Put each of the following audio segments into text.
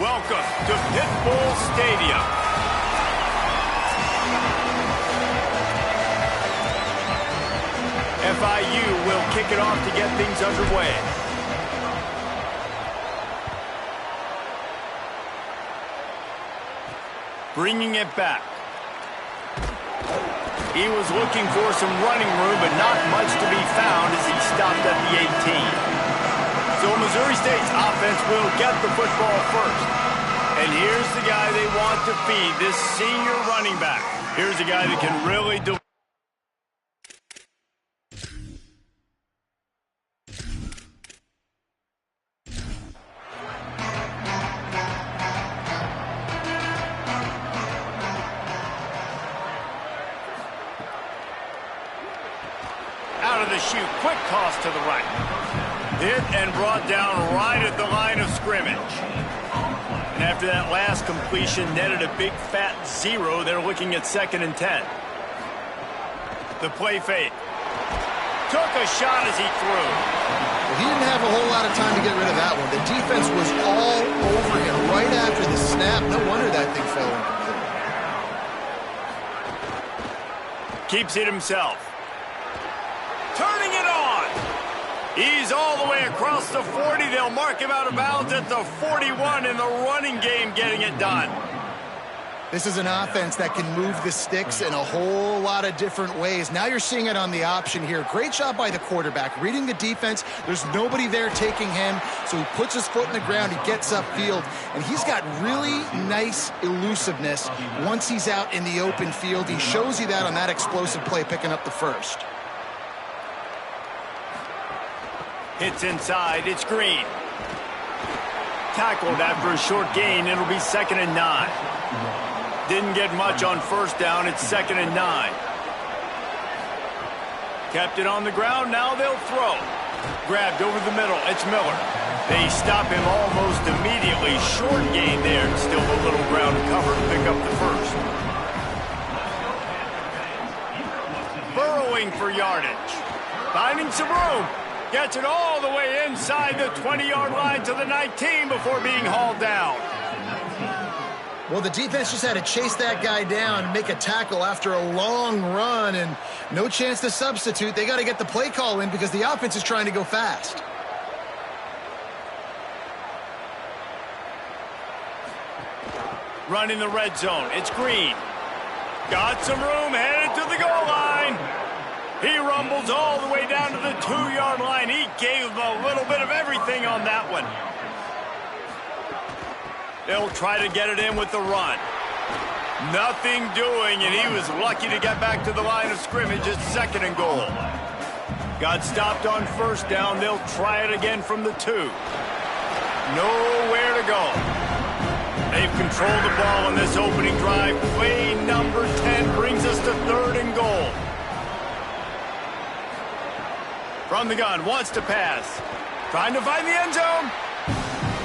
Welcome to Pitbull Stadium. FIU will kick it off to get things underway. Bringing it back. He was looking for some running room, but not much to be found as he stopped at the 18. So Missouri State's offense will get the football first. And here's the guy they want to feed, this senior running back. Here's a guy that can really do. Out of the chute, quick toss to the right. Hit and brought down right at the line of scrimmage. And after that last completion, netted a big fat 0. They're looking at 2nd and 10. The play fake. Took a shot as he threw. Well, he didn't have a whole lot of time to get rid of that one. The defense was all over him right after the snap. No wonder that thing fell incomplete. Keeps it himself. Turning it on. He's all the way across the 40. They'll mark him out of bounds at the 41 in the running game, getting it done. This is an offense that can move the sticks in a whole lot of different ways. Now you're seeing it on the option here. Great job by the quarterback. Reading the defense. There's nobody there taking him, so he puts his foot in the ground. He gets upfield, and he's got really nice elusiveness once he's out in the open field. He shows you that on that explosive play, picking up the first. Hits inside, it's Green. Tackled after a short gain, it'll be 2nd and 9. Didn't get much on first down, it's 2nd and 9. Kept it on the ground, now they'll throw. Grabbed over the middle, it's Miller. They stop him almost immediately. Short gain there, and still a little ground cover to pick up the first. Burrowing for yardage. Finding some room. Gets it all the way inside the 20-yard line to the 19 before being hauled down. Well, the defense just had to chase that guy down and make a tackle after a long run, and no chance to substitute. They got to get the play call in because the offense is trying to go fast. Running the red zone. It's Green. Got some room, headed to the goal line. He rumbles all the way down to the 2-yard line. He gave them a little bit of everything on that one. They'll try to get it in with the run. Nothing doing, and he was lucky to get back to the line of scrimmage at 2nd and goal. Got stopped on first down. They'll try it again from the 2. Nowhere to go. They've controlled the ball on this opening drive. Play number 10 brings us to 3rd and goal. From the gun, wants to pass. Trying to find the end zone.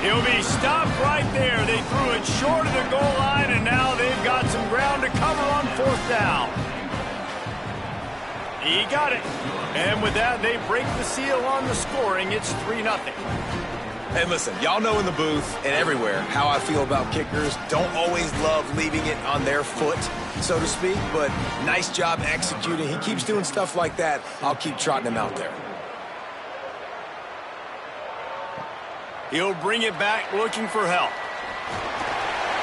He'll be stopped right there. They threw it short of the goal line, and now they've got some ground to cover on 4th down. He got it. And with that, they break the seal on the scoring. It's 3-0. Hey, listen, y'all know in the booth and everywhere how I feel about kickers. Don't always love leaving it on their foot, so to speak, but nice job executing. He keeps doing stuff like that. I'll keep trotting him out there. He'll bring it back looking for help.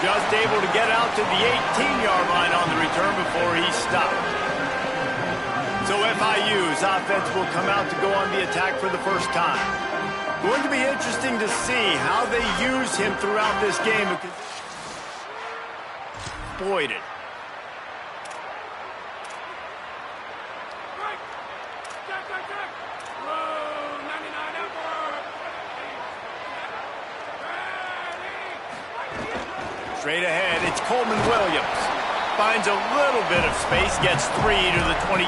Just able to get out to the 18-yard line on the return before he stopped. So FIU's offense will come out to go on the attack for the first time. Going to be interesting to see how they use him throughout this game. Exploited. Straight ahead, it's Coleman Williams. Finds a little bit of space, gets 3 to the 22.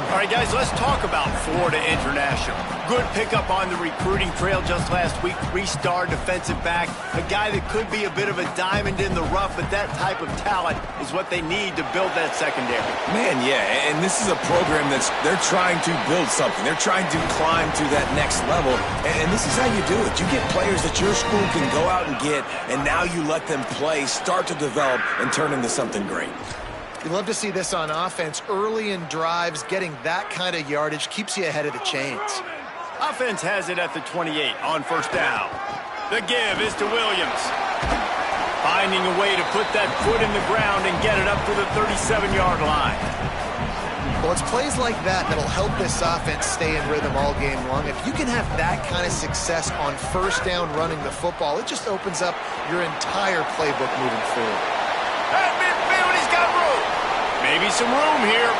All right, guys, let's talk about Florida International. Good pickup on the recruiting trail just last week. 3-star defensive back, a guy that could be a bit of a diamond in the rough, but that type of talent is what they need to build that secondary. Man, yeah, and this is a program they're trying to build something. They're trying to climb to that next level, and this is how you do it. You get players that your school can go out and get, and now you let them play, start to develop, and turn into something great. You love to see this on offense. Early in drives, getting that kind of yardage keeps you ahead of the chains. Offense has it at the 28 on first down. The give is to Williams. Finding a way to put that foot in the ground and get it up to the 37-yard line. Well, it's plays like that that'll help this offense stay in rhythm all game long. If you can have that kind of success on first down running the football, it just opens up your entire playbook moving forward. At midfield, he's got room. Maybe some room here.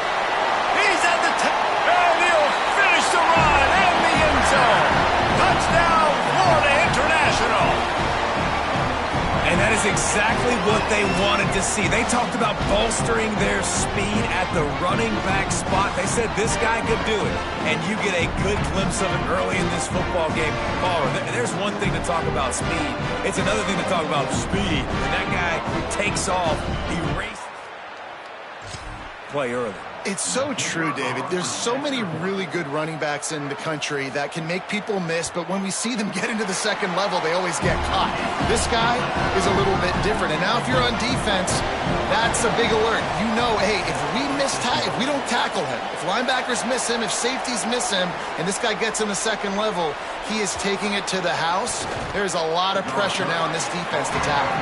He's at the top, and he'll finish the run in the end zone. Touchdown, Florida International. And that is exactly what they wanted to see. They talked about bolstering their speed at the running back spot. They said this guy could do it, and you get a good glimpse of it early in this football game. There's one thing to talk about speed. It's another thing to talk about speed. And that guy takes off. He races. Play early. It's so true, David. There's so many really good running backs in the country that can make people miss, but when we see them get into the second level, they always get caught. This guy is a little bit different, and now if you're on defense, that's a big alert. You know, hey, if we don't tackle him, if linebackers miss him, if safeties miss him, and this guy gets in the second level, he is taking it to the house. There's a lot of pressure now in this defense to tackle.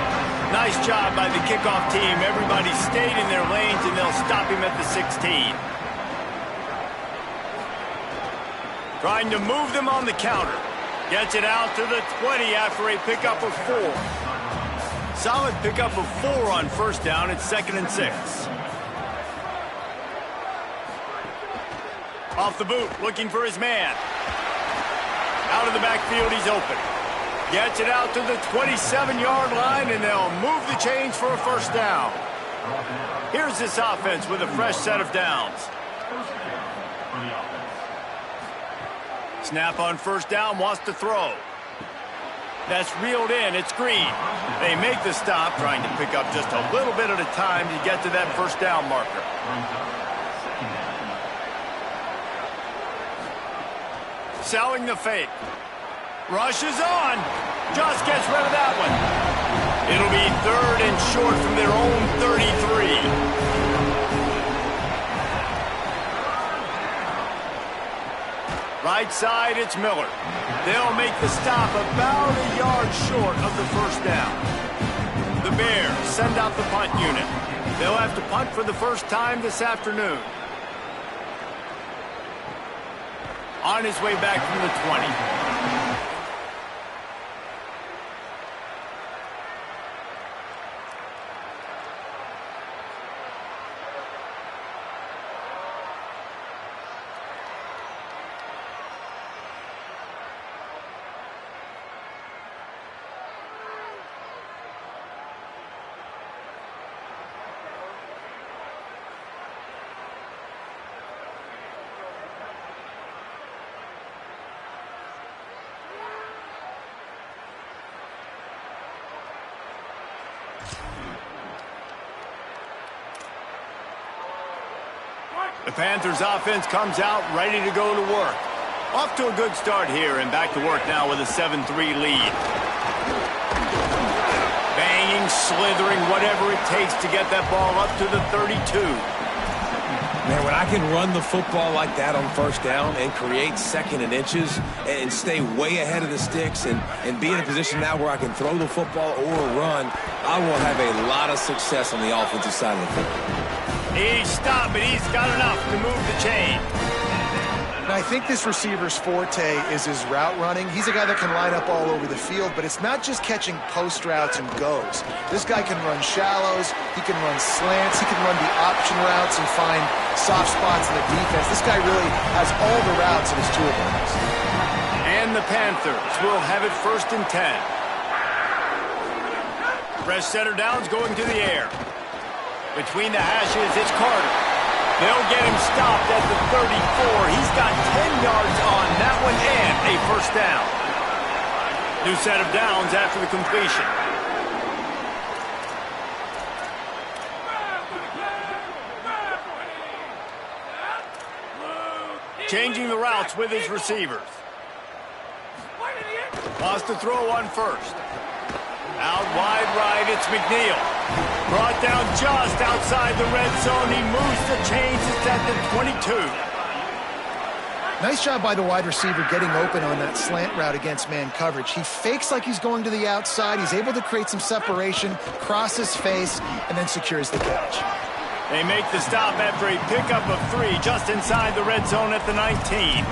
Nice job by the kickoff team. Everybody stayed in their lanes, and they'll stop him at the 16. Trying to move them on the counter. Gets it out to the 20 after a pickup of 4. Solid pickup of 4 on first down. It's 2nd and 6. Off the boot, looking for his man. Out of the backfield, he's open. Gets it out to the 27-yard line, and they'll move the chains for a first down. Here's this offense with a fresh set of downs. Snap on first down, wants to throw. That's reeled in, it's Green. They make the stop, trying to pick up just a little bit at a time to get to that first down marker. Selling the fake. Rushes on. Just gets rid of that one. It'll be 3rd and short from their own 33. Right side, it's Miller. They'll make the stop about a yard short of the first down. The Bears send out the punt unit. They'll have to punt for the first time this afternoon. On his way back from the 20. The Panthers offense comes out ready to go to work. Off to a good start here and back to work now with a 7-3 lead. Banging, slithering, whatever it takes to get that ball up to the 32. Man, when I can run the football like that on first down and create 2nd and inches and stay way ahead of the sticks and be in a position now where I can throw the football or run, I will have a lot of success on the offensive side of the football. He's stopped, but he's got enough to move the chain. And I think this receiver's forte is his route running. He's a guy that can line up all over the field, but it's not just catching post routes and goes. This guy can run shallows, he can run slants, he can run the option routes and find soft spots in the defense. This guy really has all the routes in his toolbox. And the Panthers will have it 1st and 10. Press center downs going to the air. Between the hashes, it's Carter. They'll get him stopped at the 34. He's got 10 yards on that one and a first down. New set of downs after the completion. Changing the routes with his receivers. Wants to throw on first. Out wide right, it's McNeil. Brought down just outside the red zone. He moves the chains. It's at the 22. Nice job by the wide receiver getting open on that slant route against man coverage. He fakes like he's going to the outside. He's able to create some separation, cross his face, and then secures the catch. They make the stop after a pickup of 3 just inside the red zone at the 19.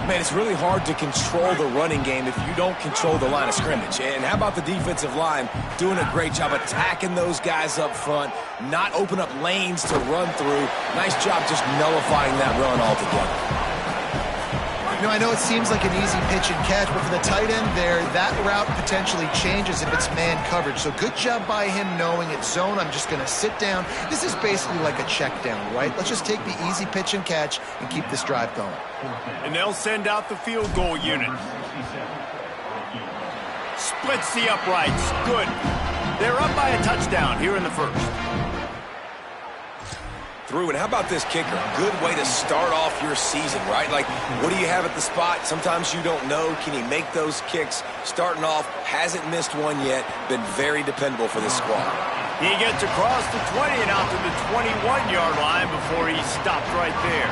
Man, it's really hard to control the running game if you don't control the line of scrimmage. And how about the defensive line doing a great job attacking those guys up front, not open up lanes to run through. Nice job just nullifying that run altogether. You know, I know it seems like an easy pitch and catch, but for the tight end there, that route potentially changes if it's man coverage. So good job by him knowing it's zone. I'm just going to sit down. This is basically like a check down, right? Let's just take the easy pitch and catch and keep this drive going. And they'll send out the field goal unit. Splits the uprights. Good. They're up by a touchdown here in the first. Through, and how about this kicker? Good way to start off your season, right? Like, what do you have at the spot? Sometimes you don't know. Can he make those kicks? Starting off, hasn't missed one yet. Been very dependable for this squad. He gets across the 20 and out to the 21-yard line before he stopped right there.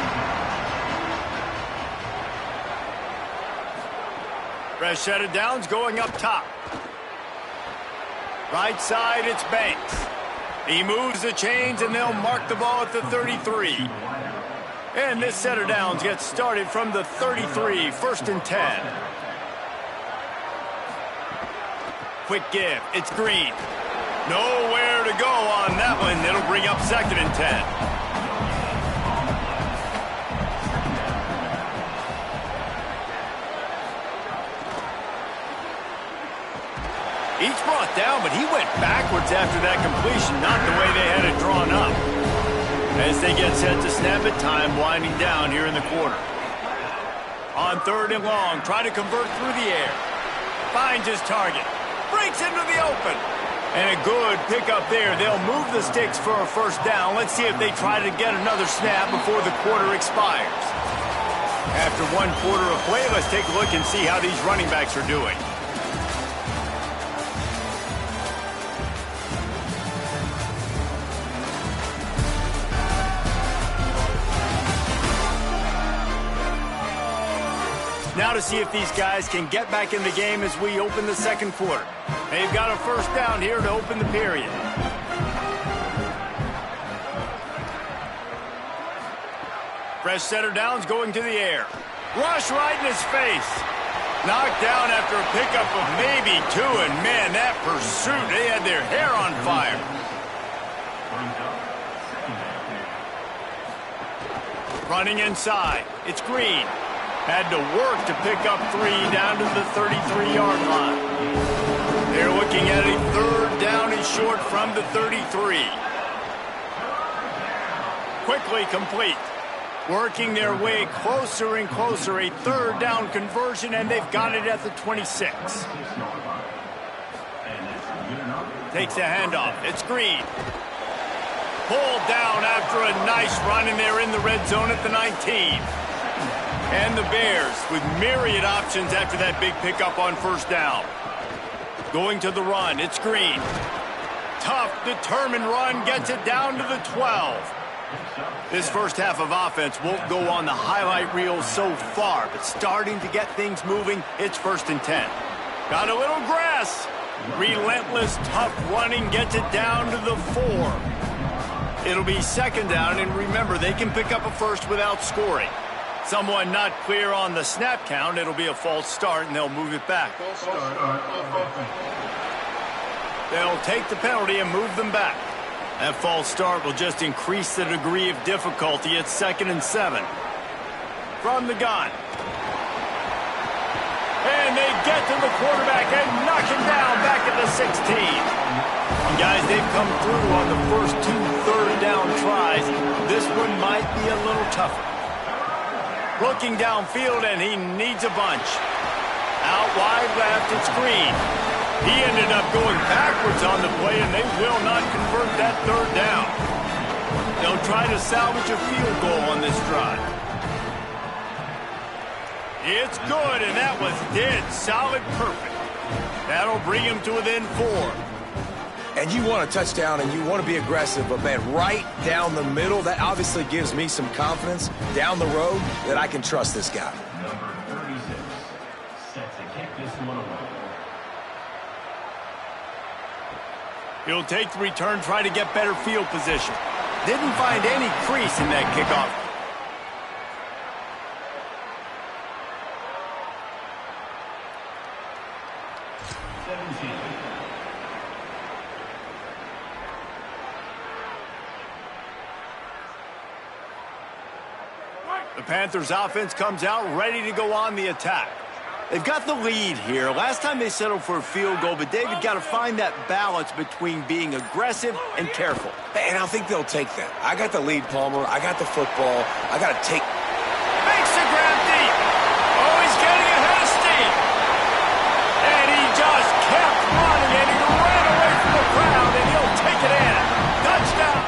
Fresh set of downs going up top. Right side, it's Banks. He moves the chains, and they'll mark the ball at the 33. And this set of downs gets started from the 33, 1st and 10. Quick give. It's Green. Nowhere to go on that one. It'll bring up 2nd and 10. Each brought down, but he went backwards after that completion, not the way they had it drawn up. As they get set to snap it, time winding down here in the quarter. On 3rd and long, try to convert through the air. Finds his target. Breaks into the open. And a good pickup there. They'll move the sticks for a first down. Let's see if they try to get another snap before the quarter expires. After 1 quarter of play, let's take a look and see how these running backs are doing. Now to see if these guys can get back in the game as we open the 2nd quarter. They've got a first down here to open the period. Fresh set of downs going to the air. Rush right in his face. Knocked down after a pickup of maybe 2, and man, that pursuit, they had their hair on fire. Running inside, it's Green. Had to work to pick up 3 down to the 33-yard line. They're looking at a 3rd down and short from the 33. Quickly complete. Working their way closer and closer. A 3rd down conversion, and they've got it at the 26. Takes a handoff. It's Green. Pulled down after a nice run, and they're in the red zone at the 19. And the Bears with myriad options after that big pickup on first down. Going to the run, it's Green. Tough, determined run, gets it down to the 12. This first half of offense won't go on the highlight reel so far, but starting to get things moving, it's 1st and 10. Got a little grass. Relentless, tough running, gets it down to the 4. It'll be 2nd down, and remember, they can pick up a first without scoring. Someone not clear on the snap count. It'll be a false start, and they'll move it back. They'll take the penalty and move them back. That false start will just increase the degree of difficulty. It's 2nd and 7. From the gun. And they get to the quarterback and knock him down back at the 16. And guys, they've come through on the first 2 third down tries. This one might be a little tougher. Looking downfield, and he needs a bunch. Out wide left, it's Green. He ended up going backwards on the play, and they will not convert that third down. They'll try to salvage a field goal on this drive. It's good, and that was dead solid perfect. That'll bring him to within 4. And you want a touchdown, and you want to be aggressive, but, man, right down the middle, that obviously gives me some confidence down the road that I can trust this guy. Number 36, set to kick this one away. He'll take the return, try to get better field position. Didn't find any crease in that kickoff. The Panthers offense comes out ready to go on the attack. They've got the lead here. Last time they settled for a field goal, but David got to find that balance between being aggressive and careful. And I think they'll take that. I got the lead, Palmer. I got the football. I got to take. Makes the grab deep. Oh, he's getting ahead of steam. And he just kept running, and he ran away from the crowd, and he'll take it in. Touchdown.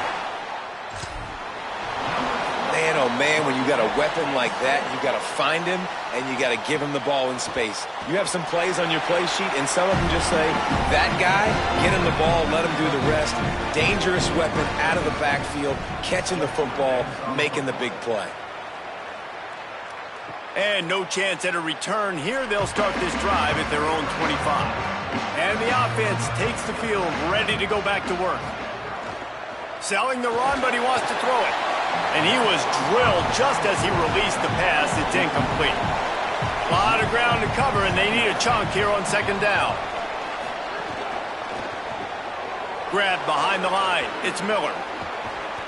Man, oh man, when you got a weapon like that, you got to find him, and you got to give him the ball in space. You have some plays on your play sheet, and some of them just say, that guy, get him the ball, let him do the rest. Dangerous weapon out of the backfield, catching the football, making the big play. And no chance at a return here. They'll start this drive at their own 25. And the offense takes the field, ready to go back to work. Selling the run, but he wants to throw it. And he was drilled just as he released the pass. It's incomplete. A lot of ground to cover, and they need a chunk here on second down. Grabbed behind the line. It's Miller.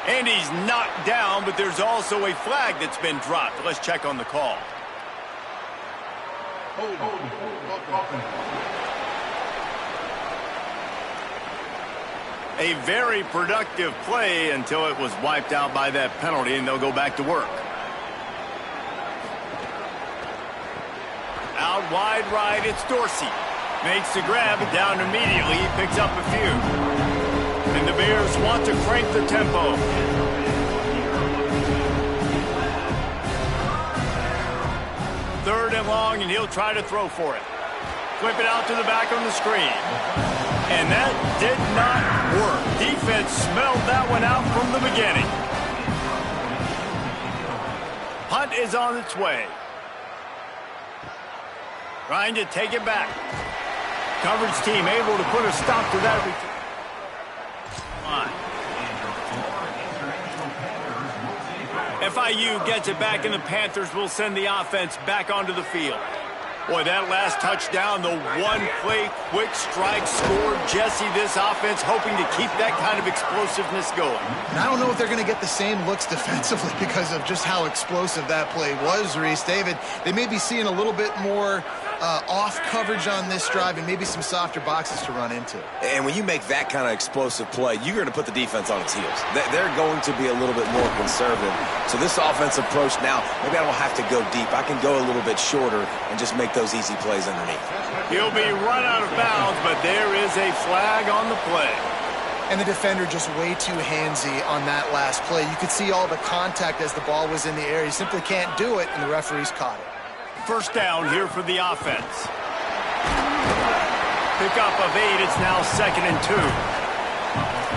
And he's knocked down, but there's also a flag that's been dropped. Let's check on the call. A very productive play until it was wiped out by that penalty, and they'll go back to work. Out wide right, it's Dorsey. Makes the grab, and down immediately. He picks up a few. And the Bears want to crank the tempo. Third and long, and he'll try to throw for it. Flip it out to the back on the screen. And that did not work. Defense smelled that one out from the beginning. Punt is on its way. Trying to take it back. Coverage team able to put a stop to that return. FIU gets it back, and the Panthers will send the offense back onto the field. Boy, that last touchdown, the one-play quick strike score. Jesse, this offense hoping to keep that kind of explosiveness going. And I don't know if they're going to get the same looks defensively because of just how explosive that play was, Reese. David, they may be seeing a little bit more off coverage on this drive and maybe some softer boxes to run into. And when you make that kind of explosive play, you're going to put the defense on its heels. They're going to be a little bit more conservative. So this offensive approach now, maybe I don't have to go deep. I can go a little bit shorter and just make those easy plays underneath. He'll be run out of bounds, but there is a flag on the play. And the defender just way too handsy on that last play. You could see all the contact as the ball was in the air. He simply can't do it, and the referees caught it. First down here for the offense. Pickup of 8. It's now 2nd and 2.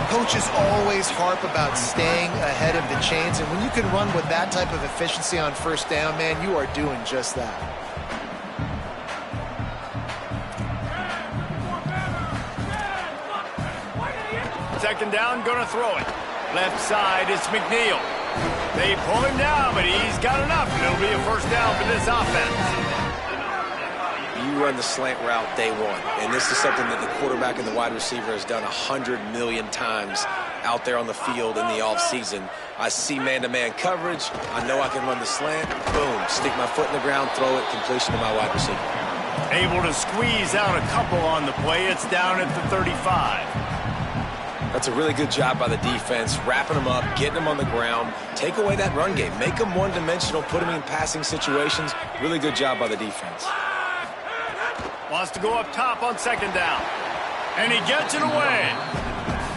Coaches always harp about staying ahead of the chains, and when you can run with that type of efficiency on first down, man, you are doing just that. Second down, gonna throw it. Left side, it's McNeil. They pull him down, but he's got enough, and it'll be a first down for this offense. You run the slant route day one, and this is something that the quarterback and the wide receiver has done 100 million times out there on the field in the offseason. I see man-to-man coverage. I know I can run the slant. Boom, stick my foot in the ground, throw it, completion to my wide receiver. Able to squeeze out a couple on the play. It's down at the 35. That's a really good job by the defense, wrapping them up, getting them on the ground. Take away that run game. Make them one-dimensional, put them in passing situations. Really good job by the defense. Wants to go up top on second down. And he gets it away.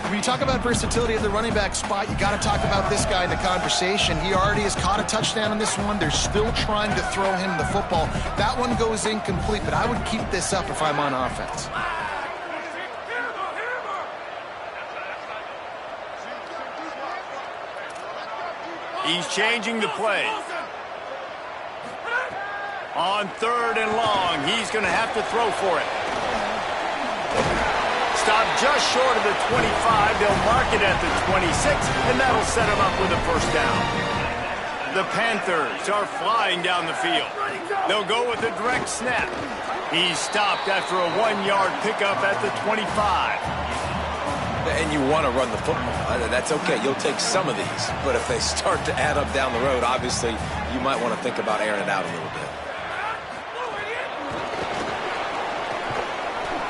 When you talk about versatility at the running back spot, you got to talk about this guy in the conversation. He already has caught a touchdown in this one. They're still trying to throw him the football. That one goes incomplete, but I would keep this up if I'm on offense. He's changing the play. On third and long, he's going to have to throw for it. Stop just short of the 25. They'll mark it at the 26, and that'll set him up with a first down. The Panthers are flying down the field. They'll go with a direct snap. He's stopped after a 1-yard pickup at the 25. And you want to run the football. That's okay. You'll take some of these. But if they start to add up down the road, obviously, you might want to think about airing it out a little bit.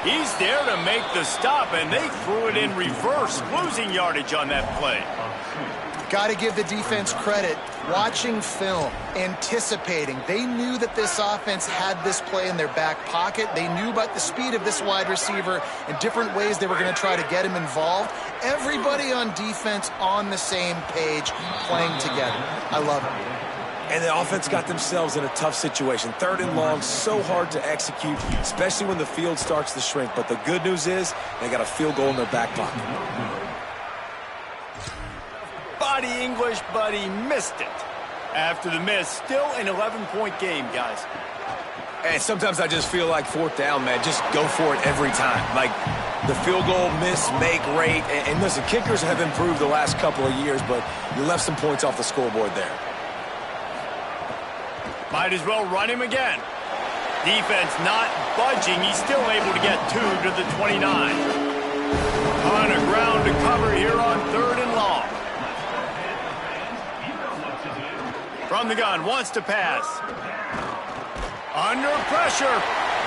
He's there to make the stop, and they threw it in reverse, losing yardage on that play. Got to give the defense credit. Watching film, anticipating. They knew that this offense had this play in their back pocket. They knew about the speed of this wide receiver and different ways they were going to try to get him involved. Everybody on defense on the same page, playing together. I love it. And the offense got themselves in a tough situation. Third and long, so hard to execute, especially when the field starts to shrink. But the good news is they got a field goal in their back pocket. Body English, but he missed it. After the miss, still an 11-point game, guys. And sometimes I just feel like fourth down, man, just go for it every time. Like the field goal, miss, make, rate. And listen, kickers have improved the last couple of years, but you left some points off the scoreboard there. Might as well run him again. Defense not budging. He's still able to get 2 to the 29. On a ground to cover here on third and long. From the gun, wants to pass. Under pressure.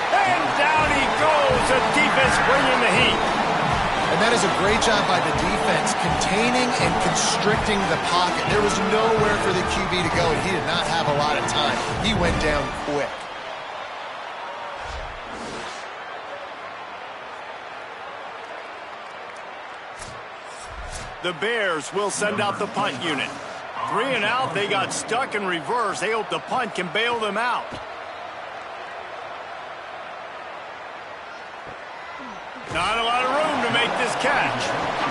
And down he goes. The defense bringing the heat. And that is a great job by the defense, containing and constricting the pocket. There was nowhere for the QB to go, and he did not have a lot of time. He went down quick. The Bears will send out the punt unit. 3 and out, they got stuck in reverse. They hope the punt can bail them out. Not a lot of room to make this catch.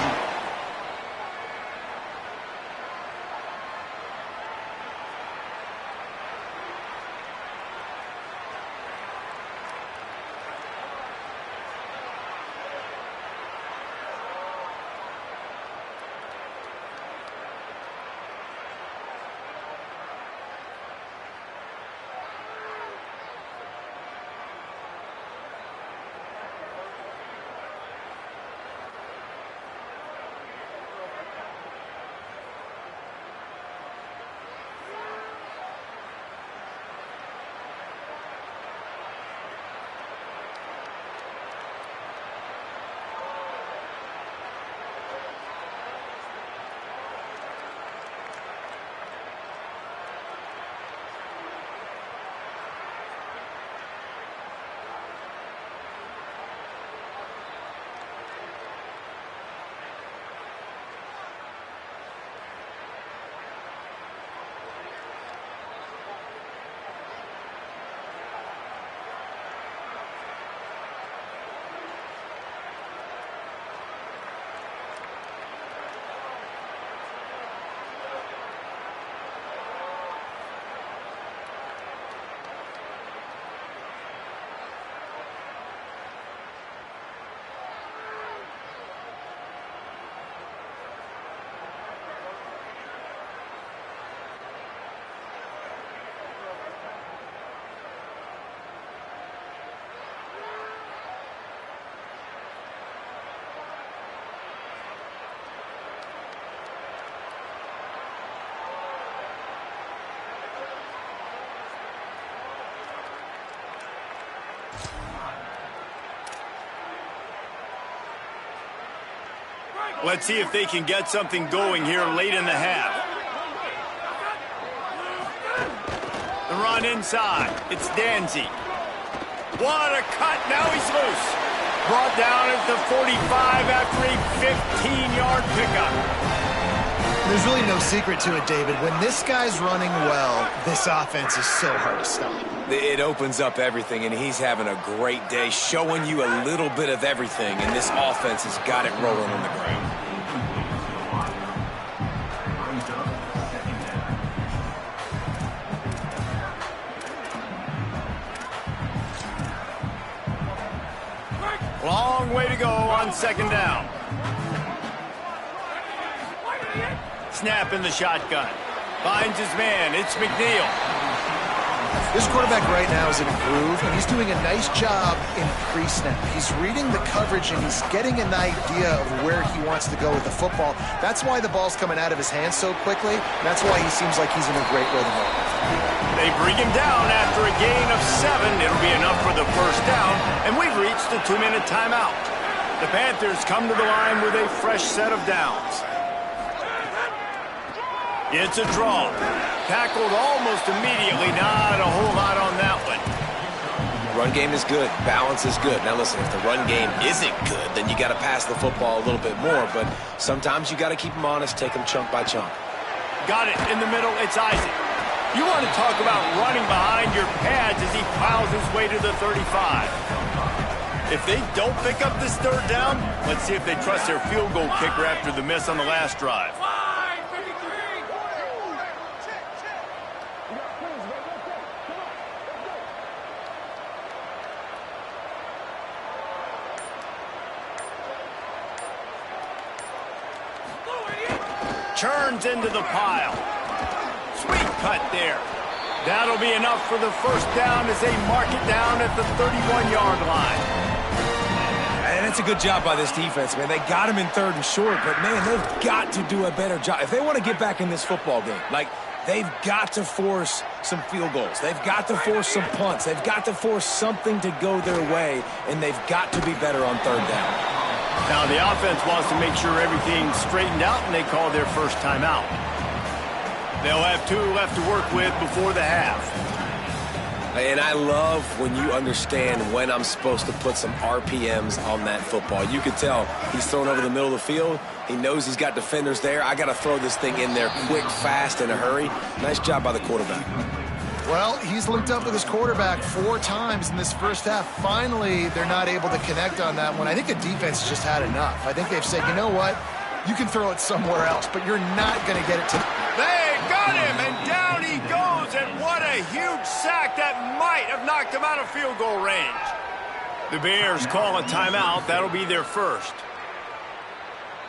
Let's see if they can get something going here late in the half. The run inside. It's Danzy. What a cut. Now he's loose. Brought down at the 45 after a 15-yard pickup. There's really no secret to it, David. When this guy's running well, this offense is so hard to stop. It opens up everything, and he's having a great day, showing you a little bit of everything, and this offense has got it rolling on the ground. Long way to go on second down. Snap in the shotgun. Finds his man. It's McNeil. This quarterback right now is in a groove, and he's doing a nice job in pre-snap. He's reading the coverage, and he's getting an idea of where he wants to go with the football. That's why the ball's coming out of his hands so quickly. That's why he seems like he's in a great rhythm right now. They bring him down after a gain of 7. It'll be enough for the first down, and we've reached the 2-minute timeout. The Panthers come to the line with a fresh set of downs. It's a draw. Tackled almost immediately. Not a whole lot on that one. Run game is good. Balance is good. Now listen, if the run game isn't good, then you got to pass the football a little bit more. But sometimes you got to keep them honest, take them chunk by chunk. Got it in the middle. It's Isaac. You want to talk about running behind your pads as he plows his way to the 35. If they don't pick up this third down, let's see if they trust their field goal kicker after the miss on the last drive. Churns into the pile. Sweet cut there. That'll be enough for the first down as they mark it down at the 31-yard line. And it's a good job by this defense, man. They got him in 3rd and short, but, man, they've got to do a better job. If they want to get back in this football game, like, they've got to force some field goals. They've got to force some punts. They've got to force something to go their way, and they've got to be better on 3rd down. Now the offense wants to make sure everything's straightened out, and they call their first timeout. They'll have 2 left to work with before the half. And I love when you understand when I'm supposed to put some RPMs on that football. You can tell he's thrown over the middle of the field. He knows he's got defenders there. I got to throw this thing in there quick, fast, in a hurry. Nice job by the quarterback. Well, he's linked up with his quarterback 4 times in this first half. Finally, they're not able to connect on that one. I think the defense just had enough. I think they've said, you know what? You can throw it somewhere else, but you're not going to get it to... They got him, and down he goes, and what a huge sack that might have knocked him out of field goal range. The Bears call a timeout. That'll be their first.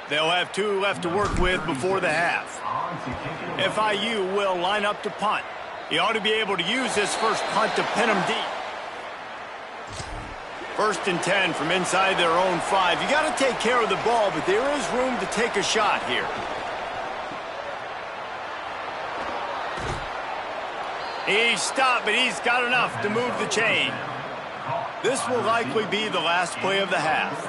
They'll have 2 left to work with before the half. FIU will line up to punt. He ought to be able to use this first punt to pin him deep. 1st and 10 from inside their own 5. You got to take care of the ball, but there is room to take a shot here. He's stopped, but he's got enough to move the chain. This will likely be the last play of the half.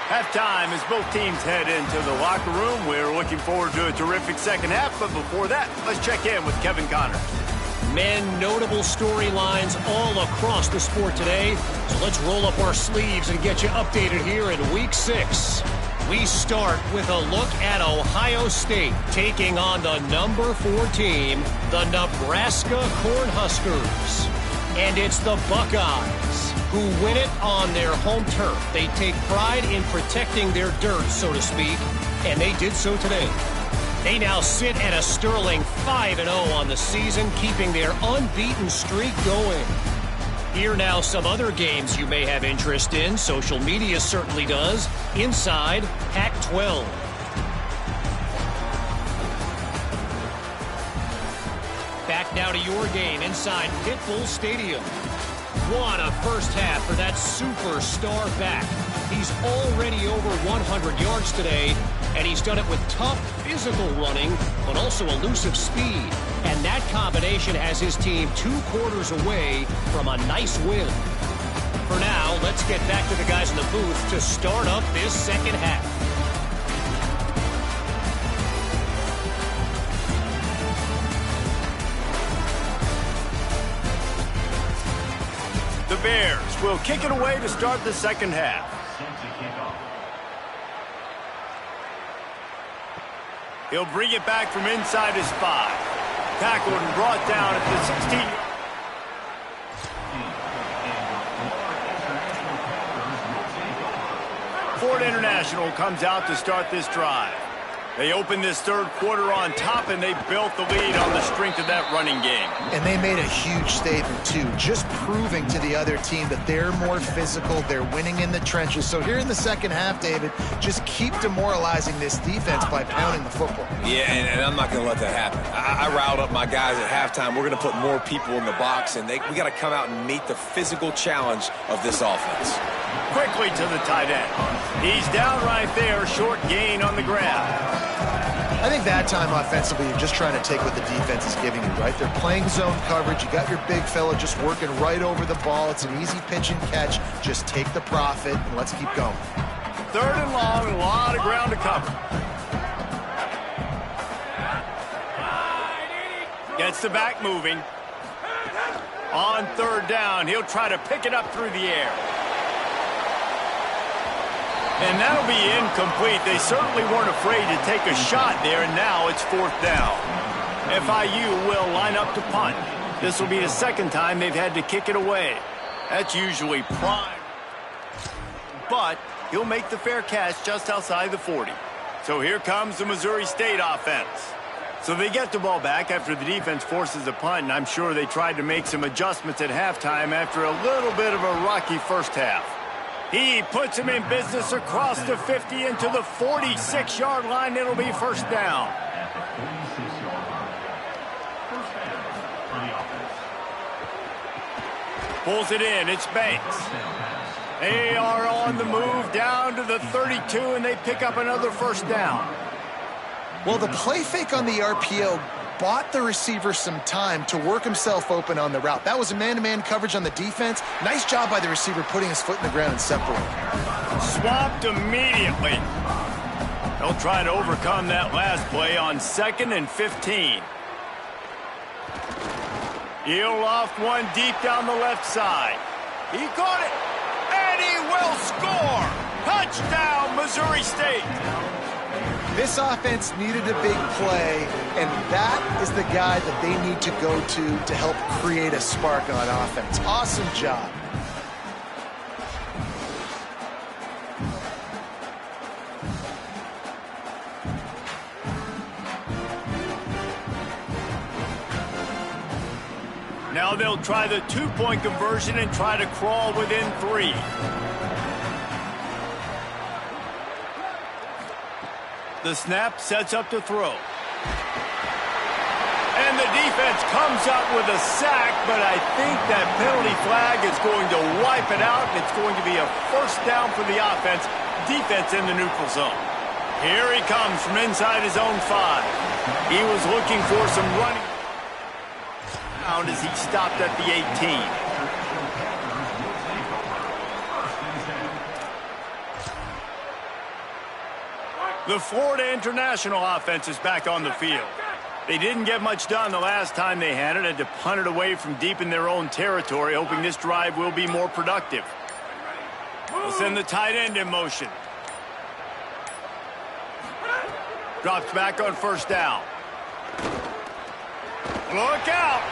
Halftime as both teams head into the locker room. We're looking forward to a terrific second half, but before that, let's check in with Kevin Connors. Men, notable storylines all across the sport today. So let's roll up our sleeves and get you updated here in Week 6. We start with a look at Ohio State taking on the number 4 team, the Nebraska Cornhuskers. And it's the Buckeyes who win it on their home turf. They take pride in protecting their dirt, so to speak, and they did so today. They now sit at a sterling 5-0 on the season, keeping their unbeaten streak going. Here now some other games you may have interest in. Social media certainly does. Inside Pac-12. Back now to your game inside Pitbull Stadium. What a first half for that superstar back. He's already over 100 yards today, and he's done it with tough physical running, but also elusive speed. And that combination has his team 2 quarters away from a nice win. For now, let's get back to the guys in the booth to start up this second half. The Bears will kick it away to start the second half. He'll bring it back from inside his 5. Tackled and brought down at the 16. Ford International comes out to start this drive. They opened this third quarter on top, and they built the lead on the strength of that running game. And they made a huge statement, too, just proving to the other team that they're more physical, they're winning in the trenches. So here in the second half, David, just keep demoralizing this defense by pounding the football. Yeah, and I'm not going to let that happen. I riled up my guys at halftime. We're going to put more people in the box, and we got to come out and meet the physical challenge of this offense. Quickly to the tight end. He's down right there, short gain on the grab. I think that time offensively, you're just trying to take what the defense is giving you, right? They're playing zone coverage. You got your big fella just working right over the ball. It's an easy pitch and catch. Just take the profit, and let's keep going. Third and long, a lot of ground to cover. Gets the back moving. On third down, he'll try to pick it up through the air. And that'll be incomplete. They certainly weren't afraid to take a shot there, and now it's fourth down. FIU will line up to punt. This will be the second time they've had to kick it away. That's usually prime. But he'll make the fair catch just outside the 40. So here comes the Missouri State offense. So they get the ball back after the defense forces a punt, and I'm sure they tried to make some adjustments at halftime after a little bit of a rocky first half. He puts him in business across the 50 into the 46-yard line. It'll be first down. Pulls it in. It's Banks. They are on the move down to the 32, and they pick up another first down. Well, the play fake on the RPO bought the receiver some time to work himself open on the route. That was a man-to-man coverage on the defense. Nice job by the receiver putting his foot in the ground and separating. Swapped immediately. They'll try to overcome that last play on 2nd and 15. He'll loft one deep down the left side. He caught it, and he will score. Touchdown, Missouri State. This offense needed a big play, and that is the guy that they need to go to help create a spark on offense. Awesome job. Now they'll try the two-point conversion and try to crawl within 3. The snap sets up to throw. And the defense comes up with a sack, but I think that penalty flag is going to wipe it out, and it's going to be a first down for the offense. Defense in the neutral zone. Here he comes from inside his own 5. He was looking for some running down as he stopped at the 18. The Florida International offense is back on the field. They didn't get much done the last time they had it, had to punt it away from deep in their own territory, hoping this drive will be more productive. They'll send the tight end in motion. Drops back on first down. Look out!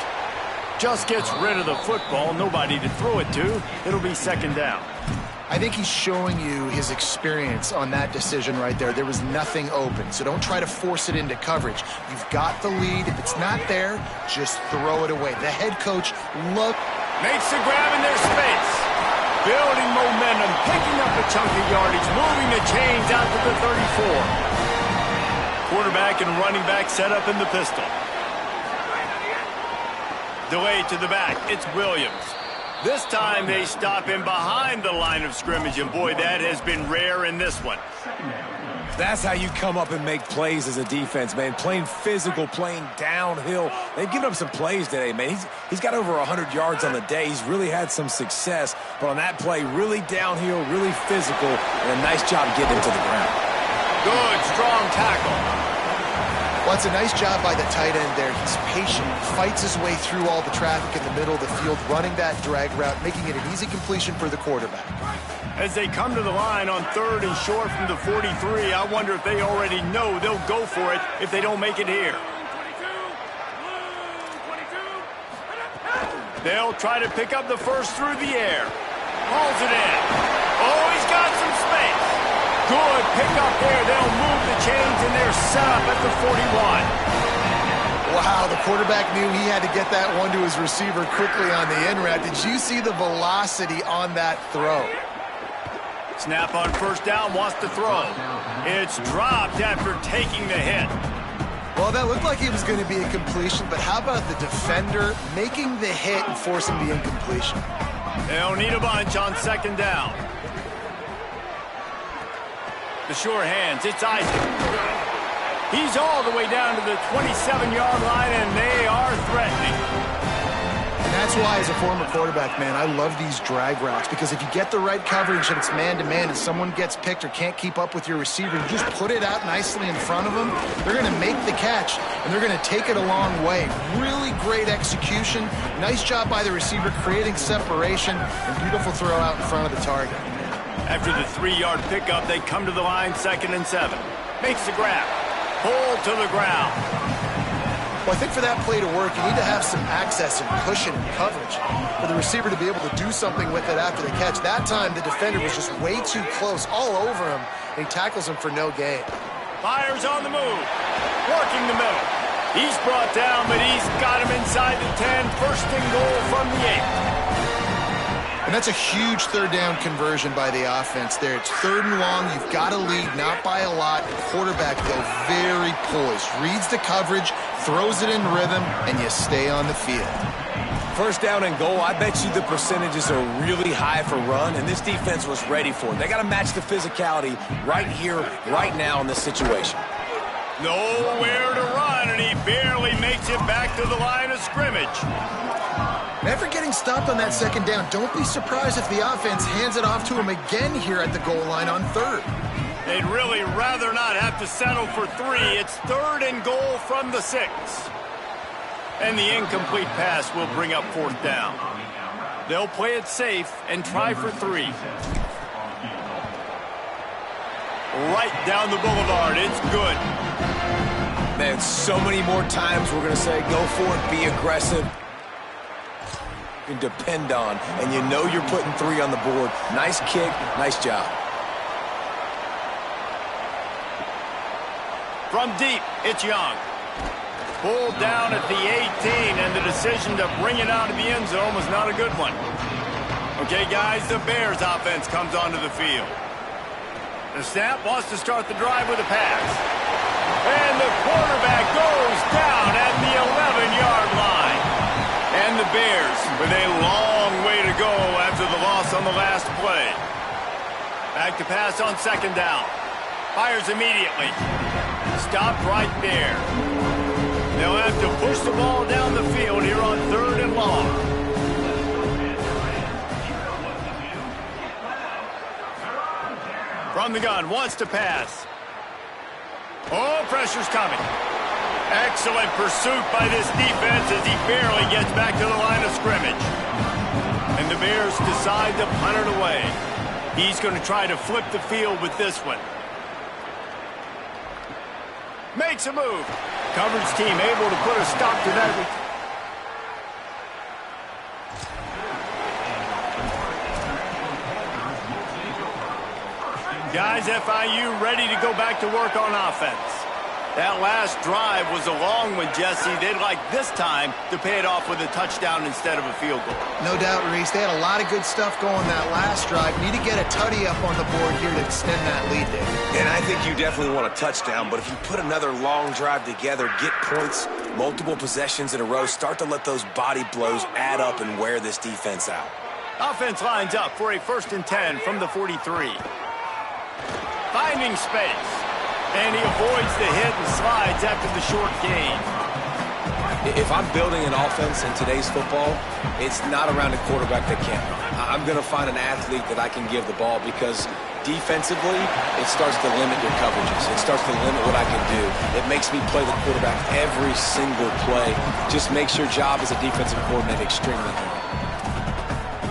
Just gets rid of the football, nobody to throw it to. It'll be second down. I think he's showing you his experience on that decision right there. There was nothing open, so don't try to force it into coverage. You've got the lead. If it's not there, just throw it away. The head coach makes the grab in their space. Building momentum, picking up a chunk of yardage, moving the chains out to the 34. Quarterback and running back set up in the pistol. Delay to the back. It's Williams. This time they stop him behind the line of scrimmage, and boy, that has been rare in this one. That's how you come up and make plays as a defense, man. Playing physical, playing downhill. They've given up some plays today, man. He's got over 100 yards on the day. He's really had some success. But on that play, really downhill, really physical, and a nice job getting him to the ground. Good, strong tackle. Well, it's a nice job by the tight end there. He's patient, fights his way through all the traffic in the middle of the field, running that drag route, making it an easy completion for the quarterback. As they come to the line on 3rd and short from the 43, I wonder if they already know they'll go for it if they don't make it here. They'll try to pick up the first through the air. Hauls it in. Oh, he's got some space. Good pick up there. They'll move the chains, and they're set up at the 41. Wow, the quarterback knew he had to get that one to his receiver quickly on the in route. Did you see the velocity on that throw? Snap on first down, wants to throw. It's dropped after taking the hit. Well, that looked like it was going to be a completion, but how about the defender making the hit and forcing the incompletion? They'll need a bunch on 2nd down. The sure hands, it's Isaac. He's all the way down to the 27-yard line, and they are threatening. And that's why, as a former quarterback, man, I love these drag routes, because if you get the right coverage and it's man-to-man and someone gets picked or can't keep up with your receiver, you just put it out nicely in front of them, they're going to make the catch, and they're going to take it a long way. Really great execution. Nice job by the receiver creating separation, and beautiful throw out in front of the target. After the 3-yard pickup, they come to the line 2nd and 7. Makes the grab. Pulled to the ground. Well, I think for that play to work, you need to have some access and cushion and coverage for the receiver to be able to do something with it after the catch. That time, the defender was just way too close, all over him, and he tackles him for no gain. Fires on the move. Working the middle. He's brought down, but he's got him inside the 10. 1st and goal from the 8. And that's a huge 3rd down conversion by the offense there. It's 3rd and long. You've got to lead, not by a lot. The quarterback, though, very poised. Reads the coverage, throws it in rhythm, and you stay on the field. 1st down and goal, I bet you the percentages are really high for run, and this defense was ready for it. They got to match the physicality right here, right now in this situation. Nowhere to run, and he barely makes it back to the line of scrimmage. Never getting stopped on that 2nd down. Don't be surprised if the offense hands it off to him again here at the goal line on 3rd. They'd really rather not have to settle for 3. It's 3rd and goal from the 6. And the incomplete pass will bring up 4th down. They'll play it safe and try for 3. Right down the boulevard. It's good. Man, so many more times we're going to say go for it, be aggressive. You can depend on, and you know you're putting 3 on the board. Nice kick, nice job. From deep, it's Young. Pulled down at the 18, and the decision to bring it out of the end zone was not a good one. Okay, guys, the Bears offense comes onto the field. The snap wants to start the drive with a pass. And the quarterback goes down at the 11-yard line. And the Bears with a long way to go after the loss on the last play. Back to pass on 2nd down. Fires immediately. Stopped right there. They'll have to push the ball down the field here on 3rd and long. From the gun, wants to pass. Oh, pressure's coming. Excellent pursuit by this defense as he barely gets back to the line of scrimmage. And the Bears decide to punt it away. He's going to try to flip the field with this one. Makes a move. Coverage team able to put a stop to that. Guys, FIU ready to go back to work on offense. That last drive was a long one, Jesse. They'd like this time to pay it off with a touchdown instead of a field goal. No doubt, Reese. They had a lot of good stuff going that last drive. Need to get a tutty up on the board here to extend that lead there. And I think you definitely want a touchdown, but if you put another long drive together, get points, multiple possessions in a row, start to let those body blows add up and wear this defense out. Offense lines up for a 1st and 10 from the 43. Finding space. And he avoids the hit and slides after the short gain. If I'm building an offense in today's football, it's not around a quarterback that can't run. I'm going to find an athlete that I can give the ball because defensively, it starts to limit your coverages. It starts to limit what I can do. It makes me play the quarterback every single play. Just makes your job as a defensive coordinator extremely hard.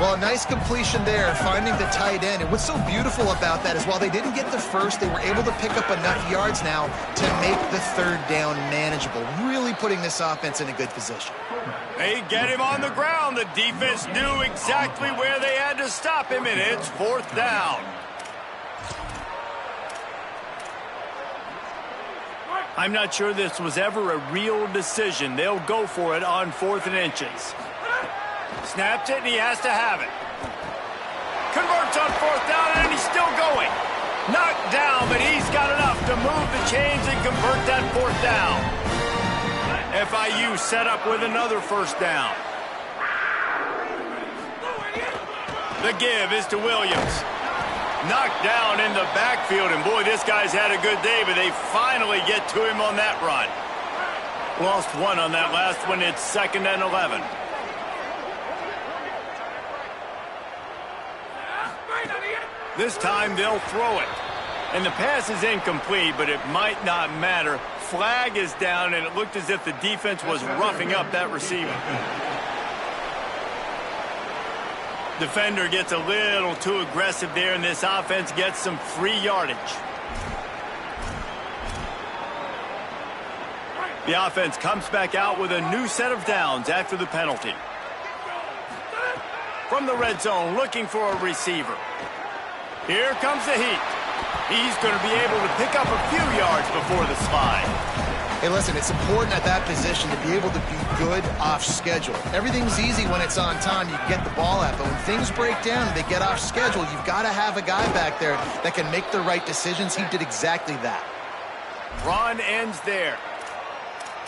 Well, a nice completion there, finding the tight end. And what's so beautiful about that is while they didn't get the first, they were able to pick up enough yards now to make the 3rd down manageable, really putting this offense in a good position. They get him on the ground. The defense knew exactly where they had to stop him, and it's 4th down. I'm not sure this was ever a real decision. They'll go for it on 4th and inches. Snaps it, and he has to have it. Converts on 4th down, and he's still going. Knocked down, but he's got enough to move the chains and convert that 4th down. FIU set up with another 1st down. The give is to Williams. Knocked down in the backfield, and boy, this guy's had a good day, but they finally get to him on that run. Lost 1 on that last one. It's 2nd and 11. This time they'll throw it. And the pass is incomplete, but it might not matter. Flag is down, and it looked as if the defense was roughing up that receiver. Defender gets a little too aggressive there, and this offense gets some free yardage. The offense comes back out with a new set of downs after the penalty. From the red zone, looking for a receiver. Here comes the heat. He's going to be able to pick up a few yards before the slide. Hey, listen, it's important at that position to be able to be good off schedule. Everything's easy when it's on time. You can get the ball out. But when things break down and they get off schedule, you've got to have a guy back there that can make the right decisions. He did exactly that. Run ends there.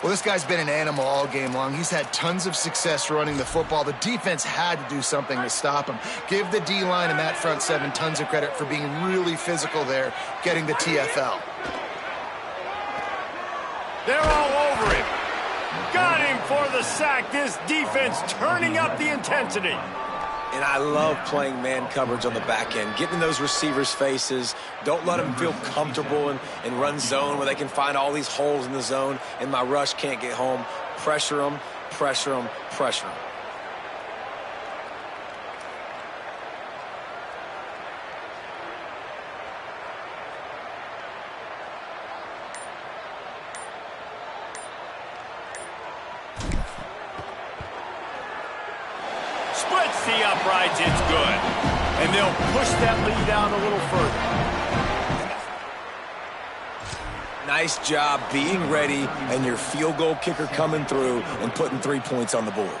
Well, this guy's been an animal all game long. He's had tons of success running the football. The defense had to do something to stop him. Give the D-line and that front 7 tons of credit for being really physical there, getting the TFL. They're all over him. Got him for the sack. This defense turning up the intensity. And I love playing man coverage on the back end, getting in those receivers' faces. Don't let them feel comfortable and run zone where they can find all these holes in the zone and my rush can't get home. Pressure them, pressure them, pressure them. Splits the uprights, it's good. And they'll push that lead out a little further. Nice job being ready and your field goal kicker coming through and putting 3 points on the board.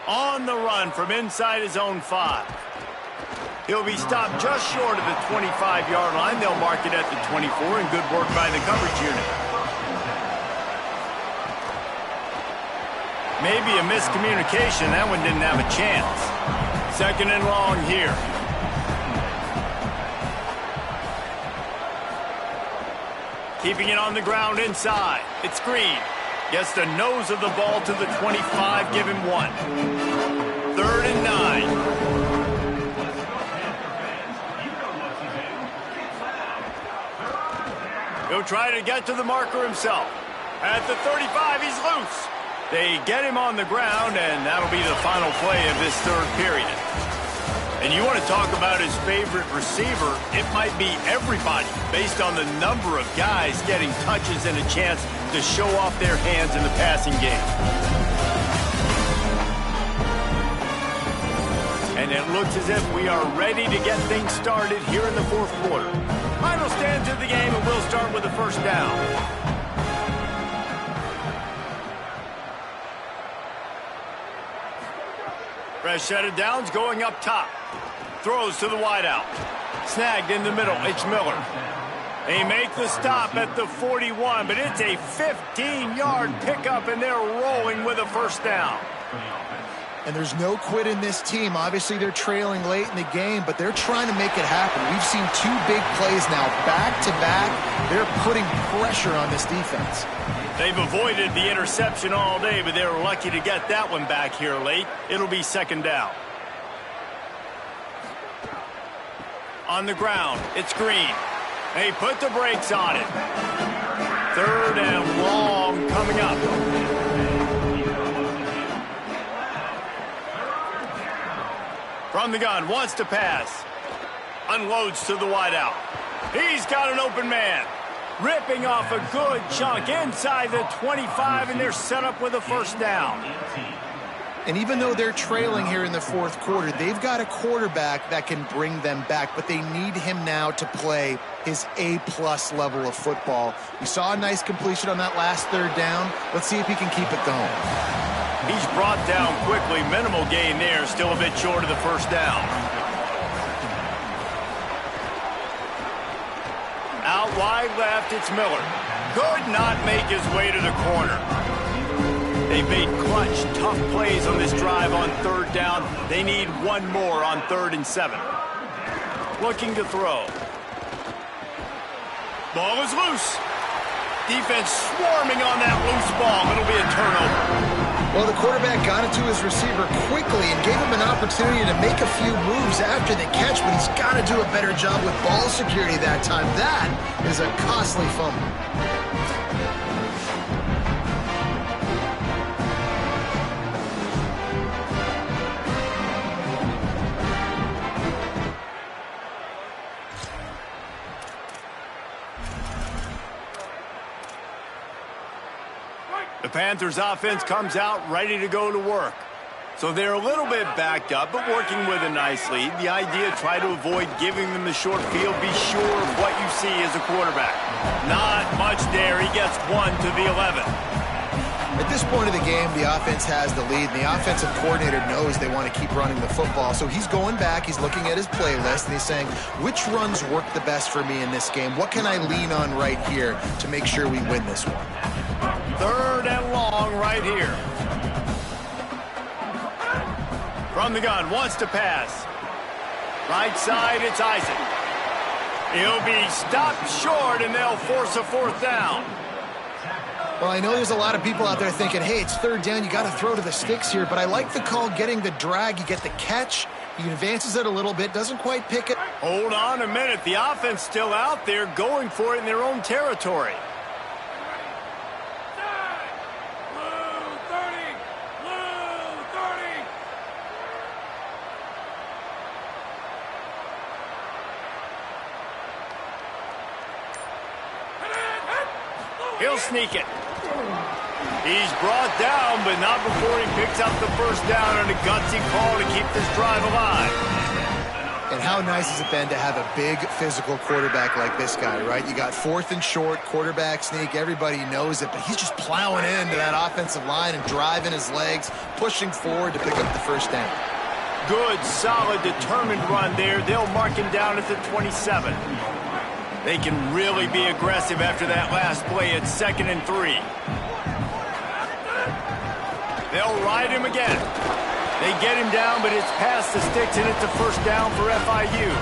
On the run from inside his own 5. He'll be stopped just short of the 25-yard line. They'll mark it at the 24, and good work by the coverage unit. Maybe a miscommunication. That one didn't have a chance. 2nd and long here. Keeping it on the ground inside. It's Green. Gets the nose of the ball to the 25. Give him 1. 3rd and 9. He'll try to get to the marker himself. At the 35, he's loose. They get him on the ground, and that'll be the final play of this 3rd period. And you want to talk about his favorite receiver, it might be everybody based on the number of guys getting touches and a chance to show off their hands in the passing game. And it looks as if we are ready to get things started here in the 4th quarter. Final stands of the game, and we'll start with the 1st down. Fresh set of downs going up top. Throws to the wideout. Snagged in the middle. It's Miller. They make the stop at the 41, but it's a 15-yard pickup, and they're rolling with a 1st down. And there's no quit in this team. Obviously, they're trailing late in the game, but they're trying to make it happen. We've seen 2 big plays now, back-to-back. They're putting pressure on this defense. They've avoided the interception all day, but they were lucky to get that one back here late. It'll be 2nd down. On the ground, it's Green. They put the brakes on it. 3rd and long coming up. From the gun, wants to pass. Unloads to the wideout. He's got an open man. Ripping off a good chunk inside the 25, and they're set up with a 1st down. And even though they're trailing here in the 4th quarter, they've got a quarterback that can bring them back, but they need him now to play his A-plus level of football. We saw a nice completion on that last 3rd down. Let's see if he can keep it going. He's brought down quickly. Minimal gain there. Still a bit short of the 1st down. Out wide left, it's Miller. Could not make his way to the corner. They've made clutch, tough plays on this drive on 3rd down. They need 1 more on 3rd and 7. Looking to throw. Ball is loose. Defense swarming on that loose ball. It'll be a turnover. Well, the quarterback got it to his receiver quickly and gave him an opportunity to make a few moves after the catch, but he's got to do a better job with ball security that time. That is a costly fumble. The Panthers offense comes out ready to go to work. So they're a little bit backed up, but working with a nice lead. The idea, try to avoid giving them the short field. Be sure of what you see as a quarterback. Not much there. He gets 1 to the 11. At this point of the game, the offense has the lead, and the offensive coordinator knows they want to keep running the football. So he's going back, he's looking at his playlist, and he's saying, which runs work the best for me in this game? What can I lean on right here to make sure we win this one? 3rd and long right here. From the gun, wants to pass. Right side, it's Isaac. He'll be stopped short, and they'll force a 4th down. Well, I know there's a lot of people out there thinking, hey, it's 3rd down, you got to throw to the sticks here, but I like the call getting the drag. You get the catch, he advances it a little bit, doesn't quite pick it. Hold on a minute. The offense still out there going for it in their own territory. He'll sneak it. He's brought down, but not before he picks up the 1st down on a gutsy call to keep this drive alive. And how nice has it been to have a big physical quarterback like this guy, right? You got 4th and short, quarterback sneak, everybody knows it, but he's just plowing into that offensive line and driving his legs, pushing forward to pick up the 1st down. Good, solid, determined run there. They'll mark him down at the 27. They can really be aggressive after that last play at 2nd and 3. They'll ride him again. They get him down, but it's past the sticks, and it's a 1st down for FIU.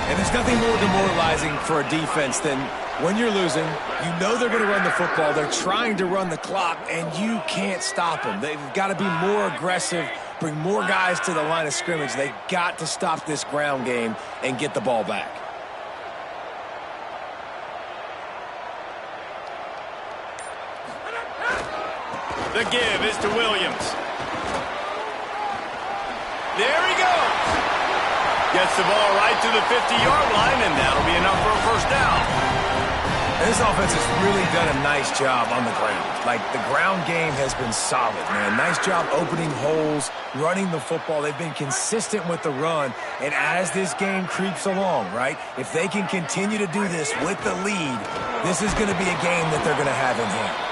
And there's nothing more demoralizing for a defense than when you're losing, you know they're going to run the football. They're trying to run the clock, and you can't stop them. They've got to be more aggressive, bring more guys to the line of scrimmage. They've got to stop this ground game and get the ball back. The give is to Williams. There he goes. Gets the ball right to the 50-yard line, and that'll be enough for a 1st down. And this offense has really done a nice job on the ground. Like, the ground game has been solid, man. Nice job opening holes, running the football. They've been consistent with the run. And as this game creeps along, right, if they can continue to do this with the lead, this is going to be a game that they're going to have in hand.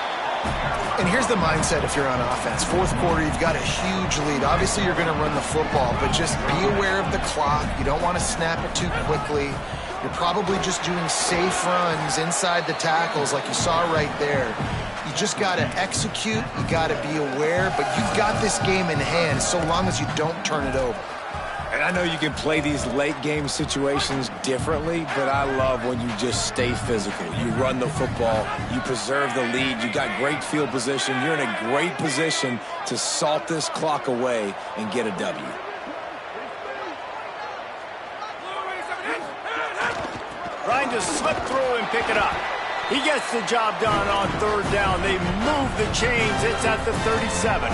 And here's the mindset if you're on offense. 4th quarter, you've got a huge lead. Obviously, you're going to run the football, but just be aware of the clock. You don't want to snap it too quickly. You're probably just doing safe runs inside the tackles like you saw right there. You just got to execute. You got to be aware. But you've got this game in hand so long as you don't turn it over. And I know you can play these late-game situations differently, but I love when you just stay physical. You run the football. You preserve the lead. You got great field position. You're in a great position to salt this clock away and get a W. Trying to slip through and pick it up. He gets the job done on third down. They move the chains. It's at the 37.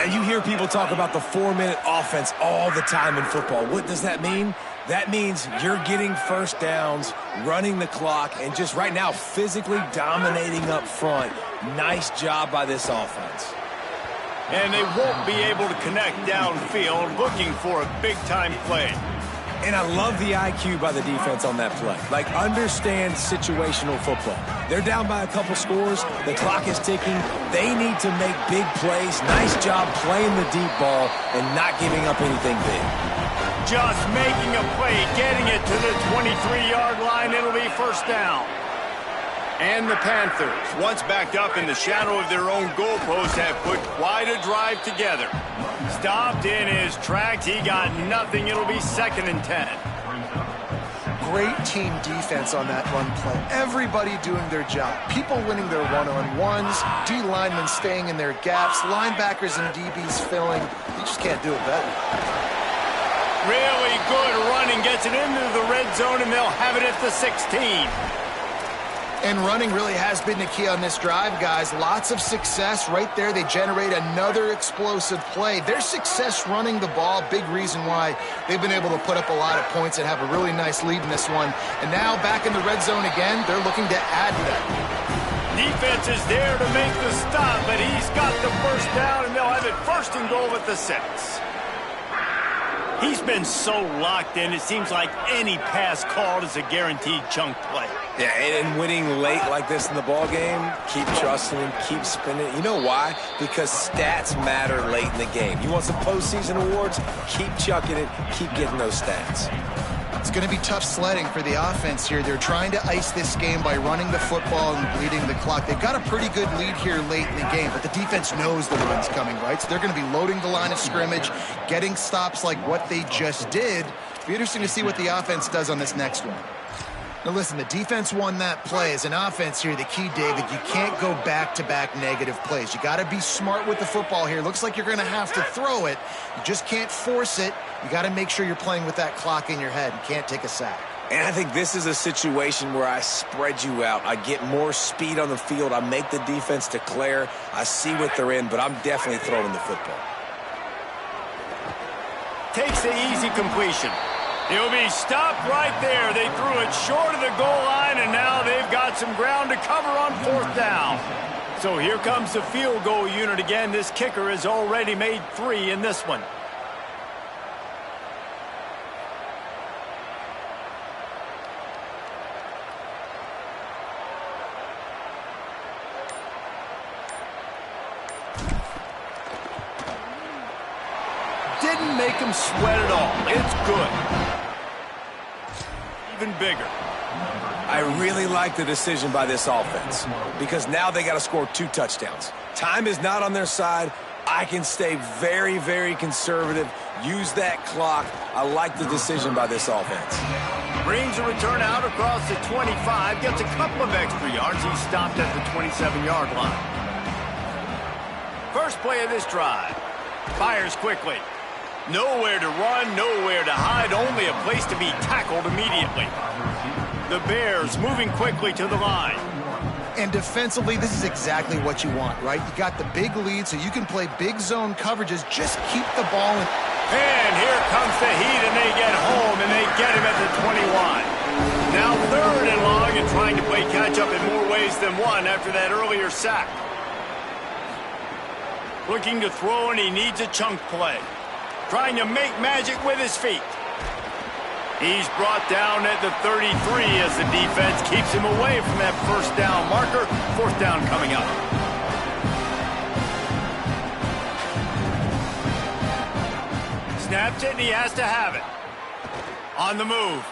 And you hear people talk about the 4-minute offense all the time in football. What does that mean? That means you're getting first downs, running the clock, and just right now physically dominating up front. Nice job by this offense. And they won't be able to connect downfield, looking for a big-time play. And I love the IQ by the defense on that play. Like, understand situational football. They're down by a couple scores. The clock is ticking. They need to make big plays. Nice job playing the deep ball and not giving up anything big. Just making a play, getting it to the 23-yard line. It'll be first down. And the Panthers, once backed up in the shadow of their own goalpost, have put quite a drive together. Stopped in his tracks. He got nothing. It'll be 2nd and 10. Great team defense on that run play. Everybody doing their job. People winning their one-on-ones, D linemen staying in their gaps, linebackers and DBs filling. You just can't do it better. Really good running. Gets it into the red zone, and they'll have it at the 16. And running really has been the key on this drive, guys. Lots of success right there. They generate another explosive play. Their success running the ball, big reason why they've been able to put up a lot of points and have a really nice lead in this one. And now back in the red zone again, they're looking to add to that. Defense is there to make the stop, but he's got the first down, and they'll have it 1st and goal at the 6. He's been so locked in, it seems like any pass called is a guaranteed chunk play. Yeah, and winning late like this in the ball game, keep trusting him, keep spinning. You know why? Because stats matter late in the game. You want some postseason awards? Keep chucking it, keep getting those stats. It's going to be tough sledding for the offense here. They're trying to ice this game by running the football and bleeding the clock. They've got a pretty good lead here late in the game, but the defense knows the run's coming, right? So they're going to be loading the line of scrimmage, getting stops like what they just did. It'll be interesting to see what the offense does on this next one. Now listen, the defense won that play. As an offense here, the key, David, you can't go back-to-back negative plays. You got to be smart with the football here. Looks like you're going to have to throw it. You just can't force it. You got to make sure you're playing with that clock in your head. You can't take a sack. And I think this is a situation where I spread you out. I get more speed on the field. I make the defense declare. I see what they're in, but I'm definitely throwing the football. Takes the easy completion. He'll be stopped right there. They threw it short of the goal line, and now they've got some ground to cover on 4th down. So here comes the field goal unit again. This kicker has already made 3 in this one. Didn't make him sweat at all. It's good. Even bigger. I really like the decision by this offense because now they got to score 2 touchdowns. Time is not on their side. I can stay very, very conservative. Use that clock. I like the decision by this offense. Brings a return out across the 25. Gets a couple of extra yards. He's stopped at the 27-yard line. First play of this drive. Fires quickly. Nowhere to run, nowhere to hide, only a place to be tackled immediately. The Bears moving quickly to the line. And defensively, this is exactly what you want, right? You got the big lead, so you can play big zone coverages. Just keep the ball in. And here comes the heat, and they get home, and they get him at the 21. Now 3rd and long, and trying to play catch-up in more ways than one after that earlier sack. Looking to throw, and he needs a chunk play. Trying to make magic with his feet. He's brought down at the 33 as the defense keeps him away from that 1st down marker. 4th down coming up. Snaps it, and he has to have it. On the move.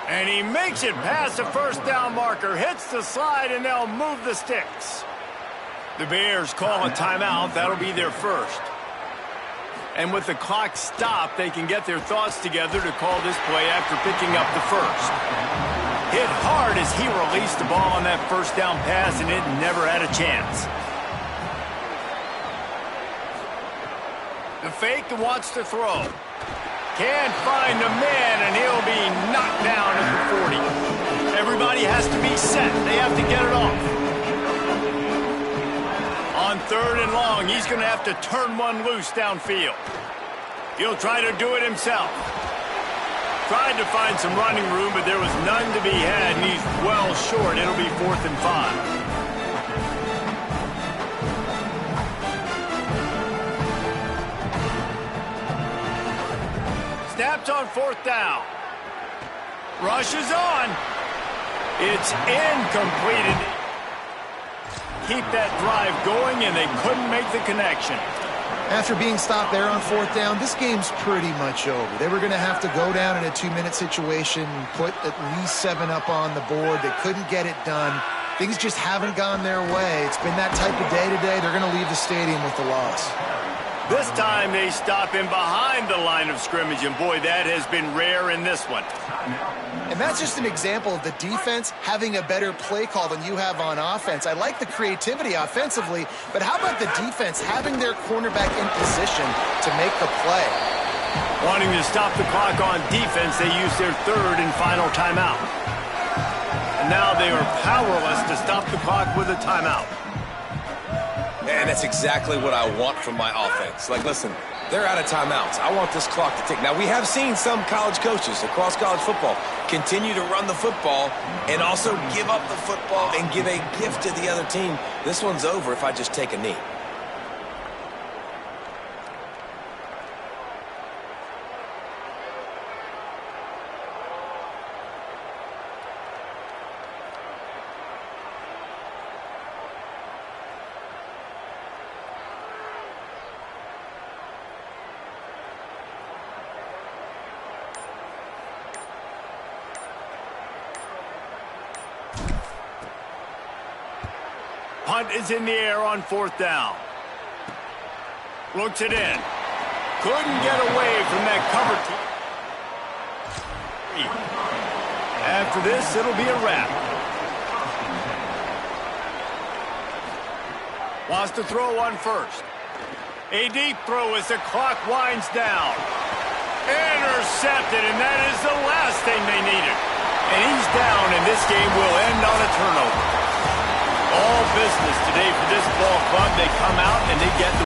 And he makes it past the first down marker, hits the slide, and they'll move the sticks. The Bears call a timeout. That'll be their first. And with the clock stopped, they can get their thoughts together to call this play after picking up the first. Hit hard as he released the ball on that first down pass, and it never had a chance. The fake wants to throw. Can't find the man, and he'll be knocked down at the 40. Everybody has to be set. They have to get it off. On 3rd and long, he's going to have to turn one loose downfield. He'll try to do it himself. Tried to find some running room, but there was none to be had, and he's well short. It'll be 4th and 5. Snaps on 4th down. Rushes on. It's incomplete. Keep that drive going, and they couldn't make the connection. After being stopped there on 4th down, this game's pretty much over. They were going to have to go down in a 2-minute situation, put at least 7 up on the board. They couldn't get it done. Things just haven't gone their way. It's been that type of day today. They're going to leave the stadium with the loss. This time they stop him behind the line of scrimmage, and boy, that has been rare in this one. And that's just an example of the defense having a better play call than you have on offense. I like the creativity offensively, but how about the defense having their cornerback in position to make the play? Wanting to stop the clock on defense, they use their 3rd and final timeout. And now they are powerless to stop the clock with a timeout. And that's exactly what I want from my offense. Like, listen, they're out of timeouts. I want this clock to tick. Now, we have seen some college coaches across college football continue to run the football and also give up the football and give a gift to the other team. This one's over if I just take a knee. Punt is in the air on 4th down. Looks it in. Couldn't get away from that cover team. After this, it'll be a wrap. Wants to throw on 1st. A deep throw as the clock winds down. Intercepted, and that is the last thing they needed. And he's down, and this game will end on a turnover. All business today for this ball club. They come out and they get the